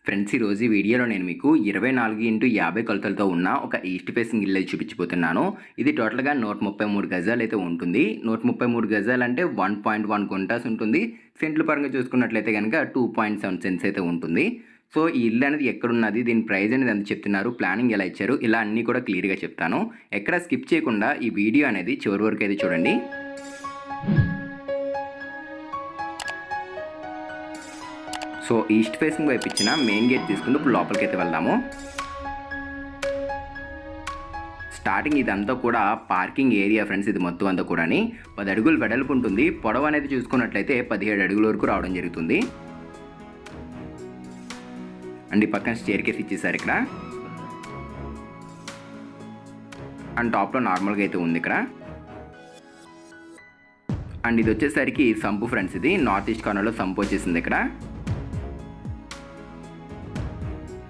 Friends, ఈరోజు ఈ వీడియోలో నేను మీకు 24x50 కొలతలతో ఉన్న ఒక ఈస్ట్ ఫేసింగ్ ఇల్లు చూపించబోతున్నాను. ఇది టోటల్గా 133 గజాలు అయితే ఉంటుంది. 133 గజాలు అంటే 1.1 గుంటాస్ ఉంటుంది. సెంట్ల పరంగా చూసుకున్నట్లయితే కనుక 2.7 సెంట్స్ అయితే ఉంటుంది. సో ఈ ఇల్లు అనేది ఎక్కడున్నది, దీని ప్రైస్ అనేది ఎంత చెప్తున్నారు, ప్లానింగ్ ఎలా ఇచ్చారు, ఇలా అన్నీ కూడా క్లియర్గా చెప్తాను. ఎక్కడ స్కిప్ చేయకుండా ఈ వీడియో అనేది చివరి వరకు అయితే చూడండి. సో ఈస్ట్ ఫేసింగ్ వైపు ఇచ్చిన మెయిన్ గేట్ తీసుకుంటూ ఇప్పుడు లోపలికి అయితే వెళ్దాము. స్టార్టింగ్ ఇదంతా కూడా పార్కింగ్ ఏరియా ఫ్రెండ్స్. ఇది మొత్తం అంతా కూడా 10 అడుగులు వెడల్పు ఉంటుంది. పొడవు అనేది చూసుకున్నట్లయితే 17 అడుగుల వరకు రావడం జరుగుతుంది. అండ్ ఈ పక్కన స్టేర్ కేస్ ఇచ్చేసారు ఇక్కడ. అండ్ టాప్లో నార్మల్గా అయితే ఉంది ఇక్కడ. అండ్ ఇది వచ్చేసరికి సంపు ఫ్రెండ్స్. ఇది నార్త్ ఈస్ట్ కార్నర్లో సంపు వచ్చేసింది ఇక్కడ.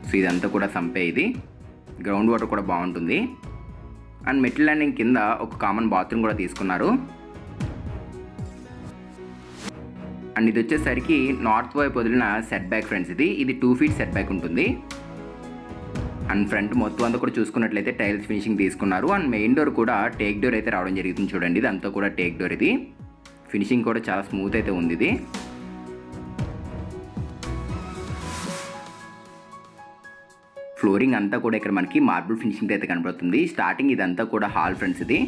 సో ఇదంతా కూడా సంపే. ఇది గ్రౌండ్ వాటర్ కూడా బాగుంటుంది. అండ్ మెటల్ ల్యాండింగ్ కింద ఒక కామన్ బాత్రూమ్ కూడా తీసుకున్నారు. అండ్ ఇది వచ్చేసరికి నార్త్ వైపు వదిలిన సెట్ బ్యాక్ ఫ్రెండ్స్. ఇది 2 feet సెట్ బ్యాక్ ఉంటుంది. అండ్ ఫ్రంట్ మొత్తం అంతా కూడా చూసుకున్నట్లయితే టైల్స్ ఫినిషింగ్ తీసుకున్నారు. అండ్ మెయిన్ డోర్ కూడా టేక్ డోర్ అయితే రావడం జరుగుతుంది. చూడండి, ఇది అంతా కూడా టేక్ డోర్. ఇది ఫినిషింగ్ కూడా చాలా స్మూత్ అయితే ఉంది. ఇది ఫ్లోరింగ్ అంతా కూడా ఇక్కడ మనకి మార్బుల్ ఫినిషింగ్ అయితే కనబడుతుంది. స్టార్టింగ్ ఇదంతా కూడా హాల్ ఫ్రెండ్స్. ఇది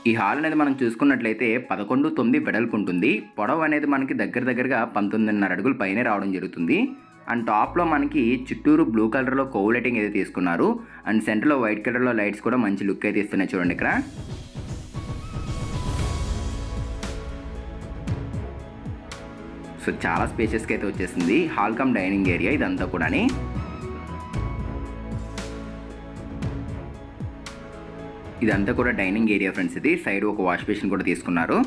ఈ హాల్ అనేది మనం చూసుకున్నట్లయితే 11.9 వెడల్పు ఉంటుంది. పొడవు అనేది మనకి దగ్గరగా 19.5 అడుగుల పైనే రావడం జరుగుతుంది. అండ్ టాప్లో మనకి చుట్టూరు బ్లూ కలర్లో కోవ్ లైటింగ్ అయితే తీసుకున్నారు. అండ్ సెంటర్లో వైట్ కలర్లో లైట్స్ కూడా మంచి లుక్ అయితే ఇస్తున్నాయి. చూడండి ఇక్కడ. సో చాలా స్పేషియస్గా అయితే వచ్చేసింది. హాల్ కమ్ డైనింగ్ ఏరియా ఇదంతా కూడా. ఇదంతా కూడా డైనింగ్ ఏరియా ఫ్రెండ్స్. ఇది సైడ్ ఒక వాష్ బేసిన్ కూడా తీసుకున్నారు.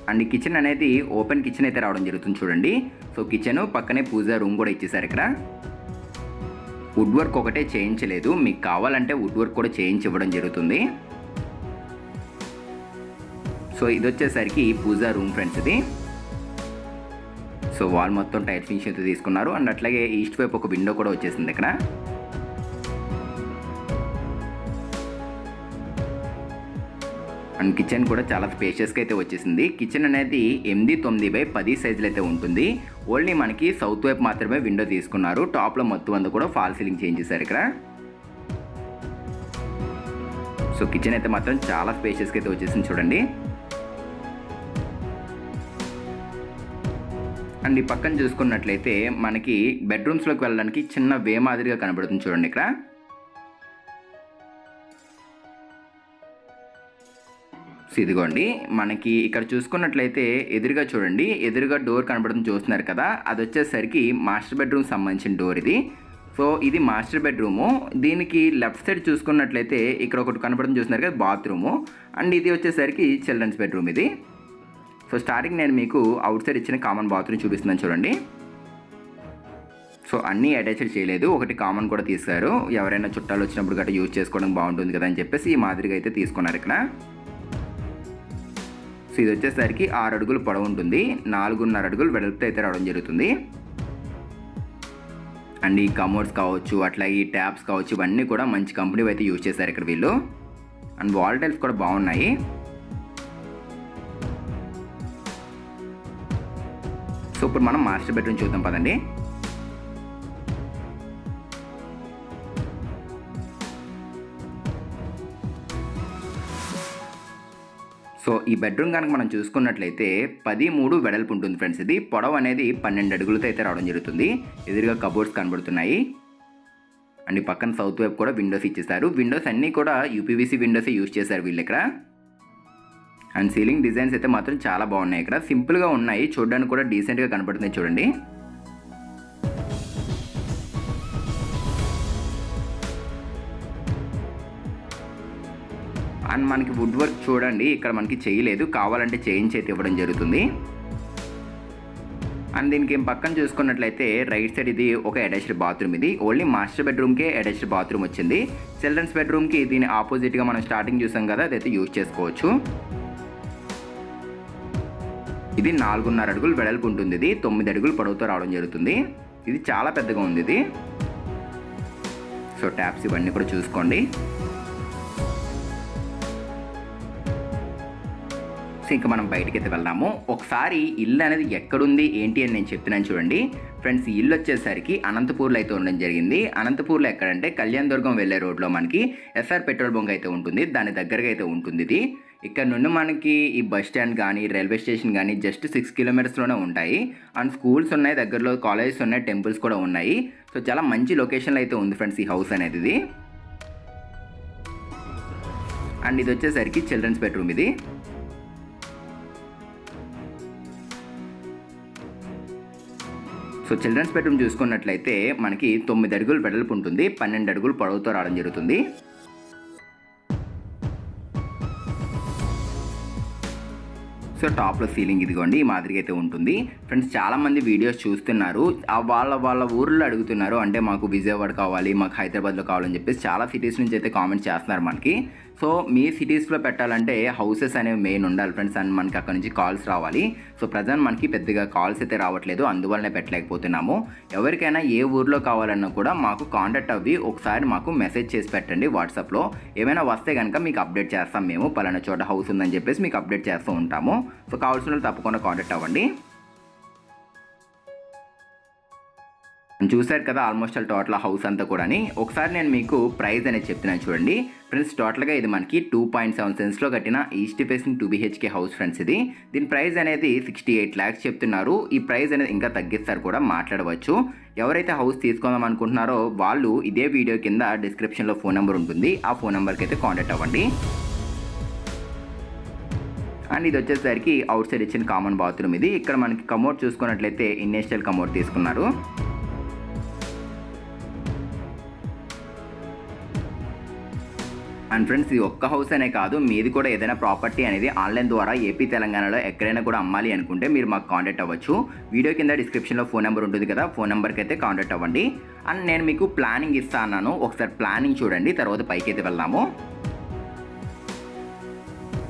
అండ్ ఈ కిచెన్ అనేది ఓపెన్ కిచెన్ అయితే రావడం జరుగుతుంది. చూడండి, సో కిచెన్ పక్కనే పూజా రూమ్ కూడా ఇచ్చేసారు ఇక్కడ. వుడ్ వర్క్ ఒకటే చేయించలేదు, మీకు కావాలంటే వుడ్ వర్క్ కూడా చేయించి ఇవ్వడం జరుగుతుంది. సో ఇది వచ్చేసరికి పూజా రూమ్ ఫ్రెండ్స్. ఇది సో వాల్ మొత్తం టైల్ ఫినిషింగ్ అయితే తీసుకున్నారు. అండ్ అట్లాగే ఈస్ట్ వైపు ఒక విండో కూడా వచ్చేసింది ఇక్కడ. అండ్ కిచెన్ కూడా చాలా స్పేషియస్గా అయితే వచ్చేసింది. కిచెన్ అనేది 8-9/10 సైజులు అయితే ఉంటుంది. ఓన్లీ మనకి సౌత్ వైపు మాత్రమే విండో తీసుకున్నారు. టాప్లో మొత్తం అంతా కూడా ఫాల్ సీలింగ్ చేంజ్ చేశారు ఇక్కడ. సో కిచెన్ అయితే మాత్రం చాలా స్పేషియస్గా అయితే వచ్చేసింది. చూడండి. అండ్ ఈ పక్కన చూసుకున్నట్లయితే మనకి బెడ్రూమ్స్లోకి వెళ్ళడానికి చిన్న వే మాదిరిగా కనబడుతుంది. చూడండి ఇక్కడ. సో ఇదిగోండి, మనకి ఇక్కడ చూసుకున్నట్లయితే ఎదురుగా చూడండి, ఎదురుగా డోర్ కనబడుతుంది చూస్తున్నారు కదా, అది వచ్చేసరికి మాస్టర్ బెడ్రూమ్ సంబంధించిన డోర్ ఇది. సో ఇది మాస్టర్ బెడ్రూము. దీనికి లెఫ్ట్ సైడ్ చూసుకున్నట్లయితే ఇక్కడ ఒకటి కనబడుతుంది చూస్తున్నారు కదా, బాత్రూము. అండ్ ఇది వచ్చేసరికి చిల్డ్రన్స్ బెడ్రూమ్ ఇది. సో స్టార్టింగ్ నేను మీకు అవుట్ సైడ్ ఇచ్చిన కామన్ బాత్రూమ్ చూపిస్తున్నాను చూడండి. సో అన్నీ అటాచ్డ్ చేయలేదు, ఒకటి కామన్ కూడా తీశారు. ఎవరైనా చుట్టాలు వచ్చినప్పుడు గట్రా యూజ్ చేసుకోవడం బాగుంటుంది కదా అని చెప్పేసి ఈ మాదిరిగా అయితే తీసుకున్నారు ఇక్కడ. సో ఇది వచ్చేసరికి 6 అడుగులు పొడవు ఉంటుంది, 4.5 అడుగులు వెడల్పుతో అయితే రావడం జరుగుతుంది. అండ్ ఈ కమోడ్స్ కావచ్చు, అట్లా ఈ ట్యాప్స్ కావచ్చు, ఇవన్నీ కూడా మంచి కంపెనీ అయితే యూజ్ చేశారు ఇక్కడ వీళ్ళు. అండ్ వాల్ టైల్స్ కూడా బాగున్నాయి. సో ఇప్పుడు మనం మాస్టర్ బెడ్రూమ్ చూద్దాం పదండి. సో ఈ బెడ్రూమ్ కనుక మనం చూసుకున్నట్లయితే 13 వెడల్పు ఉంటుంది ఫ్రెండ్స్. ఇది పొడవు అనేది 12 అడుగులతో అయితే రావడం జరుగుతుంది. ఎదురుగా కబోర్డ్స్ కనబడుతున్నాయి. అండ్ ఈ పక్కన సౌత్ వైపు కూడా విండోస్ ఇచ్చేసారు. విండోస్ అన్నీ కూడా యూపీవీసీ విండోస్ యూజ్ చేశారు వీళ్ళు ఇక్కడ. అండ్ సీలింగ్ డిజైన్స్ అయితే మాత్రం చాలా బాగున్నాయి ఇక్కడ. సింపుల్గా ఉన్నాయి, చూడడానికి కూడా డీసెంట్గా కనబడుతున్నాయి చూడండి. అండ్ మనకి వుడ్ వర్క్ చూడండి, ఇక్కడ మనకి చేయలేదు, కావాలంటే చేయించి అయితే ఇవ్వడం జరుగుతుంది. అండ్ దీనికి పక్కన చూసుకున్నట్లయితే రైట్ సైడ్ ఇది ఒక అటాచ్డ్ బాత్రూమ్. ఇది ఓన్లీ మాస్టర్ బెడ్రూమ్కే అటాచ్డ్ బాత్రూమ్ వచ్చింది. చిల్డ్రన్స్ బెడ్రూమ్కి దీని ఆపోజిట్గా మనం స్టార్టింగ్ చూసాం కదా, అదైతే యూజ్ చేసుకోవచ్చు. ఇది 4.5 అడుగులు వెడల్పు ఉంటుంది. ఇది 9 అడుగులు పొడవుతో రావడం జరుగుతుంది. ఇది చాలా పెద్దగా ఉంది ఇది. సో ట్యాప్స్ ఇవన్నీ కూడా చూసుకోండి. సో ఇంకా మనం బయటకైతే వెళ్దాము. ఒకసారి ఇల్లు అనేది ఎక్కడుంది ఏంటి అని నేను చెప్తున్నాను చూడండి ఫ్రెండ్స్. ఈ ఇల్లు వచ్చేసరికి అనంతపూర్లో అయితే ఉండడం జరిగింది. అనంతపూర్లో ఎక్కడంటే కళ్యాణదుర్గం వెళ్ళే రోడ్లో మనకి ఎస్ఆర్ పెట్రోల్ బంక్ అయితే ఉంటుంది. దాని దగ్గరగా అయితే ఉంటుంది ఇది. ఇక్కడ నుండి మనకి ఈ బస్ స్టాండ్ కానీ రైల్వే స్టేషన్ కానీ జస్ట్ 6 కిలోమీటర్స్లోనే ఉంటాయి. అండ్ స్కూల్స్ ఉన్నాయి, దగ్గరలో కాలేజెస్ ఉన్నాయి, టెంపుల్స్ కూడా ఉన్నాయి. సో చాలా మంచి లొకేషన్లో అయితే ఉంది ఫ్రెండ్స్ ఈ హౌస్ అనేది ఇది. అండ్ ఇది వచ్చేసరికి చిల్డ్రన్స్ బెడ్రూమ్ ఇది. సో చిల్డ్రన్స్ బెడ్రూమ్ చూసుకున్నట్లయితే మనకి 9 అడుగులు వెడల్పు ఉంటుంది, 12 అడుగులు పొడవుతో రావడం జరుగుతుంది. సో టాప్లో సీలింగ్ ఇదిగోండి ఈ మాదిరిగా అయితే ఉంటుంది ఫ్రెండ్స్. చాలామంది వీడియోస్ చూస్తున్నారు, వాళ్ళ ఊర్లో అడుగుతున్నారు. అంటే మాకు విజయవాడ కావాలి, మాకు హైదరాబాద్లో కావాలని చెప్పేసి చాలా సిటీస్ నుంచి అయితే కామెంట్ చేస్తున్నారు మనకి. సో మీ సిటీస్లో పెట్టాలంటే హౌసెస్ అనేవి మెయిన్ ఉండాలి ఫ్రెండ్స్. అండ్ మనకి అక్కడ నుంచి కాల్స్ రావాలి. సో ప్రజెంట్ మనకి పెద్దగా కాల్స్ అయితే రావట్లేదు, అందువల్లనే పెట్టలేకపోతున్నాము. ఎవరికైనా ఏ ఊర్లో కావాలన్నా కూడా మాకు కాంటాక్ట్ అవ్వి ఒకసారి మాకు మెసేజ్ చేసి పెట్టండి వాట్సాప్లో. ఏమైనా వస్తే కనుక మీకు అప్డేట్ చేస్తాం మేము. పలానా చోట హౌస్ ఉందని చెప్పేసి మీకు అప్డేట్ చేస్తూ ఉంటాము. సో కావాల్సిన వాళ్ళు తప్పకుండా కాంటాక్ట్ అవ్వండి. చూసారు కదా ఆల్మోస్ట్ టోటల్ హౌస్ అంతా కూడా. ఒకసారి నేను మీకు ప్రైస్ అనేది చెప్తున్నాను చూడండి ఫ్రెండ్స్. టోటల్గా ఇది మనకి 2.7 సెన్స్లో కట్టిన east facing 2 BHK house friends ఇది. దీని ప్రైస్ అనేది 68 lakhs చెప్తున్నారు. ఈ ప్రైస్ అనేది ఇంకా తగ్గిస్తారు కూడా, మాట్లాడవచ్చు. ఎవరైతే హౌస్ తీసుకుందాం అనుకుంటున్నారో వాళ్ళు ఇదే వీడియో కింద డిస్క్రిప్షన్లో ఫోన్ నెంబర్ ఉంటుంది, ఆ ఫోన్ నెంబర్కి అయితే కాంటాక్ట్ అవ్వండి. అండ్ ఇది వచ్చేసరికి అవుట్ సైడ్ ఇచ్చిన కామన్ బాత్రూమ్ ఇది. ఇక్కడ మనకి కమోడ్ చూసుకున్నట్లయితే ఇండస్ట్రియల్ కమోడ్ తీసుకున్నారు. అండ్ ఫ్రెండ్స్ ఇది ఒక్క హౌస్ అనే కాదు, మీది కూడా ఏదైనా ప్రాపర్టీ అనేది ఆన్లైన్ ద్వారా ఏపీ తెలంగాణలో ఎక్కడైనా కూడా అమ్మాలి అనుకుంటే మీరు మాకు కాంటాక్ట్ అవ్వచ్చు. వీడియో కింద డిస్క్రిప్షన్లో ఫోన్ నెంబర్ ఉంటుంది కదా, ఫోన్ నెంబర్కి అయితే కాంటాక్ట్ అవ్వండి. అండ్ నేను మీకు ప్లానింగ్ ఇస్తా అన్నాను, ఒకసారి ప్లానింగ్ చూడండి, తర్వాత పైకి అయితే వెళ్దాము.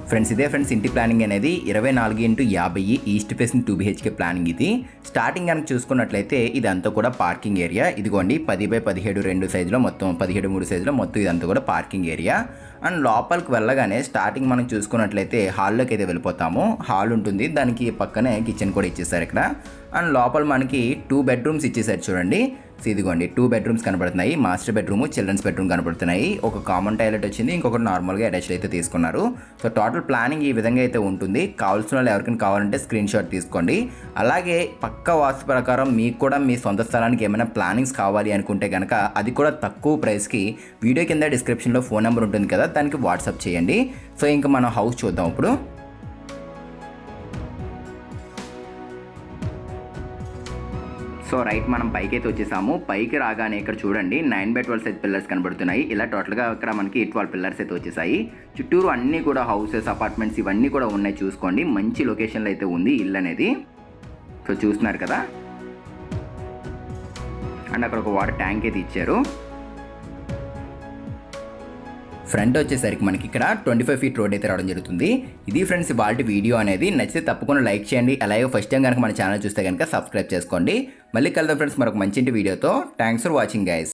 ఫ్రెండ్స్ ఇదే ఫ్రెండ్స్ ఇంటి ప్లానింగ్ అనేది 24x50 east facing 2 BHK planning ఇది. స్టార్టింగ్ కనుక చూసుకున్నట్లయితే ఇదంతా కూడా పార్కింగ్ ఏరియా. ఇదిగోండి 10x17 2 సైజులో మొత్తం 17 3 సైజులో మొత్తం ఇదంతా కూడా పార్కింగ్ ఏరియా. అండ్ లోపలికి వెళ్ళగానే స్టార్టింగ్ మనం చూసుకున్నట్లయితే హాల్లోకి అయితే వెళ్ళిపోతాము. హాల్ ఉంటుంది, దానికి పక్కనే కిచెన్ కూడా ఇచ్చేసారు ఇక్కడ. అండ్ లోపల మనకి 2 బెడ్రూమ్స్ ఇచ్చేసారు చూడండి. సో ఇదిగోండి 2 బెడ్రూమ్స్ కనబడుతున్నాయి, మాస్టర్ బెడ్రూమ్, చిల్డ్రన్స్ బెడ్రూమ్ కనబడుతున్నాయి. ఒక కామన్ టాయిలెట్ వచ్చింది, ఇంకొకటి నార్మల్గా అటాచ్డ్ అయితే తీసుకున్నారు. సో టోటల్ ప్లానింగ్ ఈ విధంగా అయితే ఉంటుంది. కావాల్సిన వాళ్ళు ఎవరికైనా కావాలంటే స్క్రీన్ షాట్ తీసుకోండి. అలాగే పక్క వాస్తు ప్రకారం మీకు కూడా మీ సొంత స్థలానికి ఏమైనా ప్లానింగ్స్ కావాలి అనుకుంటే కనుక అది కూడా తక్కువ ప్రైస్కి వీడియో కింద డిస్క్రిప్షన్లో ఫోన్ నెంబర్ ఉంటుంది కదా, దానికి వాట్సాప్ చేయండి. సో ఇంకా మనం హౌస్ చూద్దాం ఇప్పుడు. సో రైట్ మనం పైకి అయితే వచ్చేసాము. పైకి రాగానే ఇక్కడ చూడండి 9x12 సైజ్ పిల్లర్స్ కనబడుతున్నాయి. ఇలా టోటల్గా ఇక్కడ మనకి 12 పిల్లర్స్ అయితే వచ్చేసాయి. చుట్టూరు అన్నీ కూడా హౌసెస్, అపార్ట్మెంట్స్ ఇవన్నీ కూడా ఉన్నాయి చూసుకోండి. మంచి లొకేషన్లో అయితే ఉంది ఇల్లు అనేది. సో చూస్తున్నారు కదా. అండ్ అక్కడ ఒక వాటర్ ట్యాంక్ అయితే ఇచ్చారు. ఫ్రంట్ వచ్చేసరికి మనకి ఇక్కడ 25 feet రోడ్ అయితే రావడం జరుగుతుంది. ఇది ఫ్రెండ్స్ వాళ్ళ వీడియో అనేది. నచ్చితే తప్పకుండా లైక్ చేయండి. అలాగే ఫస్ట్ టైం కనుక మన ఛానల్ చూస్తే కనుక సబ్స్క్రైబ్ చేసుకోండి. మళ్ళీ కలుద్దాం ఫ్రెండ్స్ మరొక మంచి వీడియోతో. Thanks for watching guys.